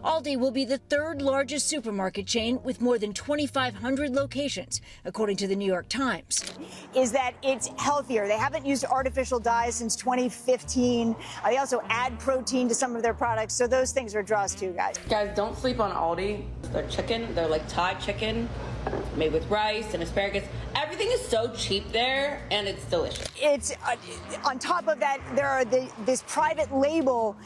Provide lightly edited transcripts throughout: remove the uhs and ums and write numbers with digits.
Aldi will be the third largest supermarket chain with more than 2,500 locations, according to the New York Times. Is that it's healthier. They haven't used artificial dyes since 2015. They also add protein to some of their products, so those things are draws too, guys. Guys, don't sleep on Aldi. Their chicken, they're like Thai chicken, made with rice and asparagus. Everything is so cheap there, and it's delicious. It's on top of that, there are this private label.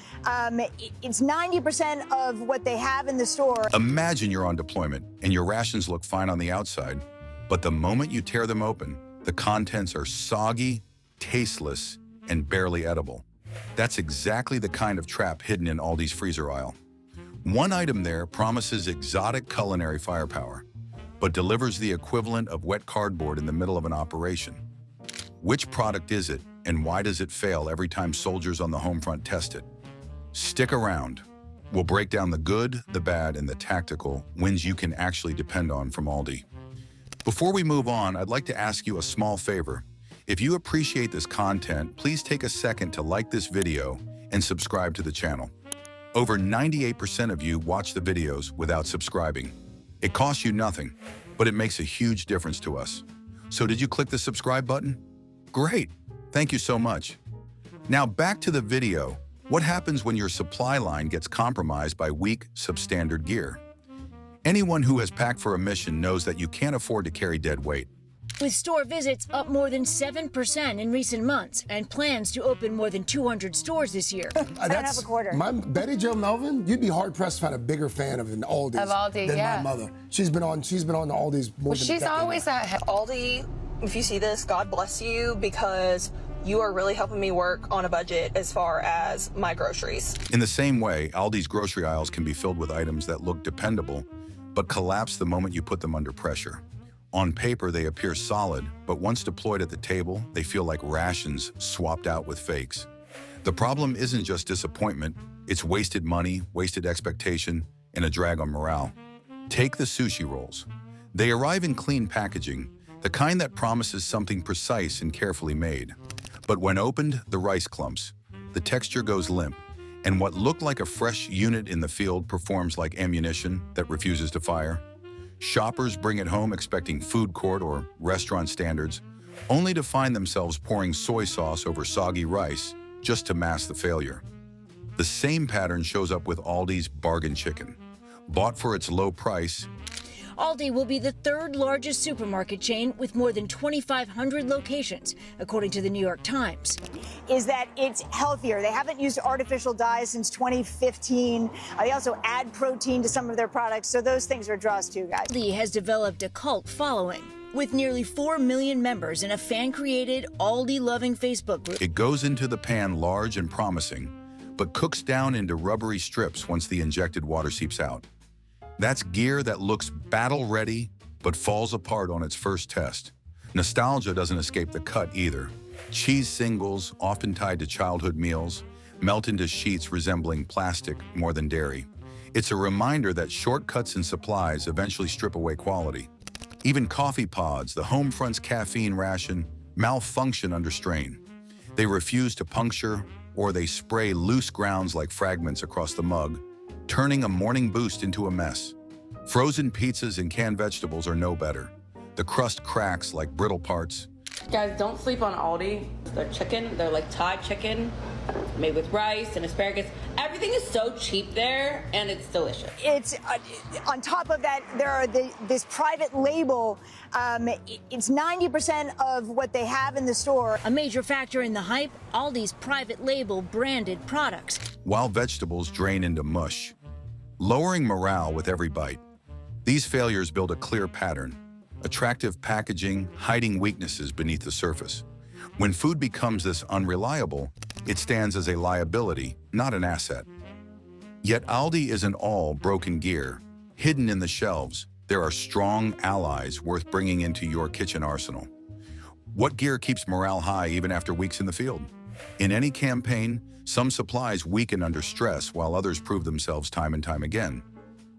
It's 90% of what they have in the store. Imagine you're on deployment and your rations look fine on the outside, but the moment you tear them open, the contents are soggy, tasteless, and barely edible. That's exactly the kind of trap hidden in Aldi's freezer aisle. One item there promises exotic culinary firepower, but delivers the equivalent of wet cardboard in the middle of an operation. Which product is it, and why does it fail every time soldiers on the home front test it? Stick around. We'll break down the good, the bad, and the tactical wins you can actually depend on from Aldi. Before we move on, I'd like to ask you a small favor. If you appreciate this content, please take a second to like this video and subscribe to the channel. Over 98% of you watch the videos without subscribing. It costs you nothing, but it makes a huge difference to us. So did you click the subscribe button? Great, thank you so much. Now back to the video. What happens when your supply line gets compromised by weak, substandard gear? Anyone who has packed for a mission knows that you can't afford to carry dead weight. With store visits up more than 7% in recent months and plans to open more than 200 stores this year. That's a quarter. Betty Jo Melvin, you'd be hard-pressed to find a bigger fan of an Aldi's than my mother. She's been on the Aldi's more than a decade. She's always at Aldi, if you see this, God bless you, because you are really helping me work on a budget as far as my groceries. In the same way, Aldi's grocery aisles can be filled with items that look dependable, but collapse the moment you put them under pressure. On paper, they appear solid, but once deployed at the table, they feel like rations swapped out with fakes. The problem isn't just disappointment, it's wasted money, wasted expectation, and a drag on morale. Take the sushi rolls. They arrive in clean packaging, the kind that promises something precise and carefully made. But when opened, the rice clumps. The texture goes limp, and what looked like a fresh unit in the field performs like ammunition that refuses to fire. Shoppers bring it home expecting food court or restaurant standards, only to find themselves pouring soy sauce over soggy rice just to mask the failure. The same pattern shows up with Aldi's bargain chicken. Bought for its low price, Aldi will be the third largest supermarket chain with more than 2,500 locations, according to the New York Times. Is that it's healthier. They haven't used artificial dyes since 2015. They also add protein to some of their products, so those things are draws too, guys. Aldi has developed a cult following, with nearly 4 million members in a fan-created, Aldi-loving Facebook group. it goes into the pan large and promising, but cooks down into rubbery strips once the injected water seeps out. That's gear that looks battle-ready, but falls apart on its first test. Nostalgia doesn't escape the cut either. Cheese singles, often tied to childhood meals, melt into sheets resembling plastic more than dairy. It's a reminder that shortcuts in supplies eventually strip away quality. Even coffee pods, the home front's caffeine ration, malfunction under strain. They refuse to puncture, or they spray loose grounds like fragments across the mug, turning a morning boost into a mess. Frozen pizzas and canned vegetables are no better. The crust cracks like brittle parts. Guys, don't sleep on Aldi. Their chicken, they're like Thai chicken, made with rice and asparagus. Everything is so cheap there, and it's delicious. It's on top of that, there are this private label. It's 90% of what they have in the store. A major factor in the hype, Aldi's private label branded products. While vegetables drain into mush, lowering morale with every bite. These failures build a clear pattern, attractive packaging hiding weaknesses beneath the surface. When food becomes this unreliable, it stands as a liability, not an asset. Yet Aldi isn't all broken gear. Hidden in the shelves, there are strong allies worth bringing into your kitchen arsenal. What gear keeps morale high even after weeks in the field? In any campaign, some supplies weaken under stress while others prove themselves time and time again.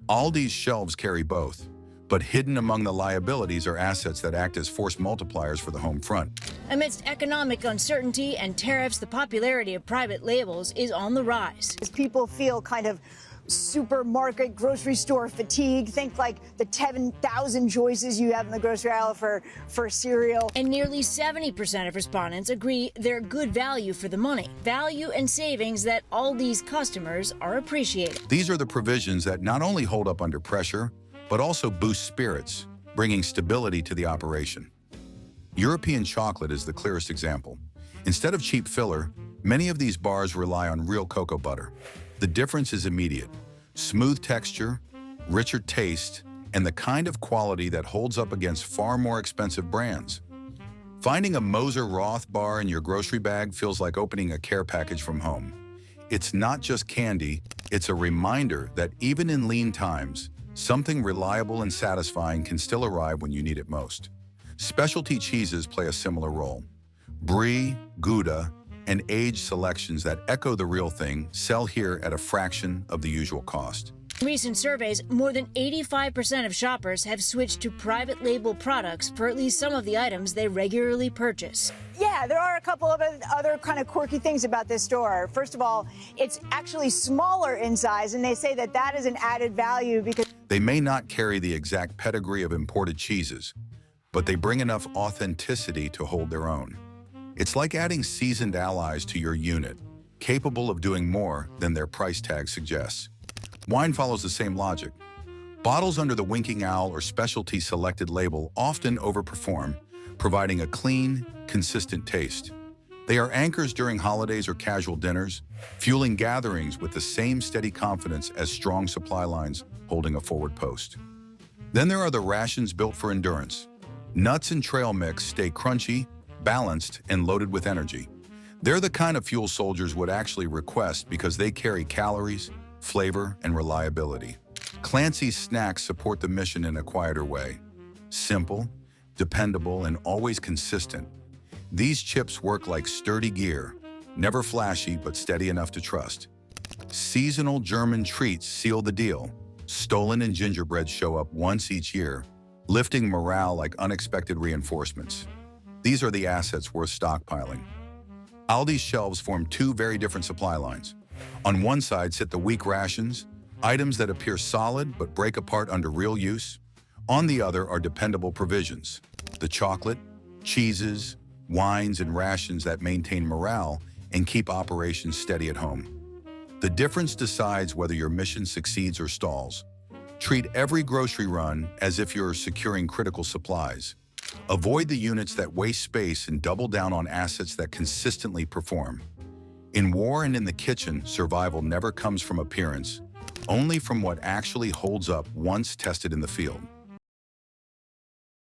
Aldi's shelves carry both, but hidden among the liabilities are assets that act as force multipliers for the home front. Amidst economic uncertainty and tariffs, the popularity of private labels is on the rise. As people feel kind of supermarket, grocery store fatigue. Think like the 10,000 choices you have in the grocery aisle for cereal. And nearly 70% of respondents agree they're good value for the money. Value and savings that Aldi's customers are appreciating. These are the provisions that not only hold up under pressure, but also boost spirits, bringing stability to the operation. European chocolate is the clearest example. Instead of cheap filler, many of these bars rely on real cocoa butter. The difference is immediate. Smooth texture, richer taste, and the kind of quality that holds up against far more expensive brands. Finding a Moser Roth bar in your grocery bag feels like opening a care package from home. It's not just candy, it's a reminder that even in lean times, something reliable and satisfying can still arrive when you need it most. Specialty cheeses play a similar role. Brie, Gouda, and aged selections that echo the real thing sell here at a fraction of the usual cost. In recent surveys, more than 85% of shoppers have switched to private label products for at least some of the items they regularly purchase. Yeah, there are a couple of other kind of quirky things about this store. First of all, it's actually smaller in size, and they say that that is an added value because they may not carry the exact pedigree of imported cheeses, but they bring enough authenticity to hold their own. It's like adding seasoned allies to your unit, capable of doing more than their price tag suggests. Wine follows the same logic. Bottles under the Winking Owl or Specialty Selected label often overperform, providing a clean, consistent taste. They are anchors during holidays or casual dinners, fueling gatherings with the same steady confidence as strong supply lines holding a forward post. Then there are the rations built for endurance. Nuts and trail mix stay crunchy, balanced, and loaded with energy. They're the kind of fuel soldiers would actually request because they carry calories, flavor, and reliability. Clancy's snacks support the mission in a quieter way. Simple, dependable, and always consistent. These chips work like sturdy gear, never flashy but steady enough to trust. Seasonal German treats seal the deal. Stollen and gingerbread show up once each year, lifting morale like unexpected reinforcements. These are the assets worth stockpiling. Aldi's shelves form two very different supply lines. On one side sit the weak rations, items that appear solid but break apart under real use. On the other are dependable provisions, the chocolate, cheeses, wines, and rations that maintain morale and keep operations steady at home. The difference decides whether your mission succeeds or stalls. Treat every grocery run as if you're securing critical supplies. Avoid the units that waste space and double down on assets that consistently perform. In war and in the kitchen, survival never comes from appearance, only from what actually holds up once tested in the field.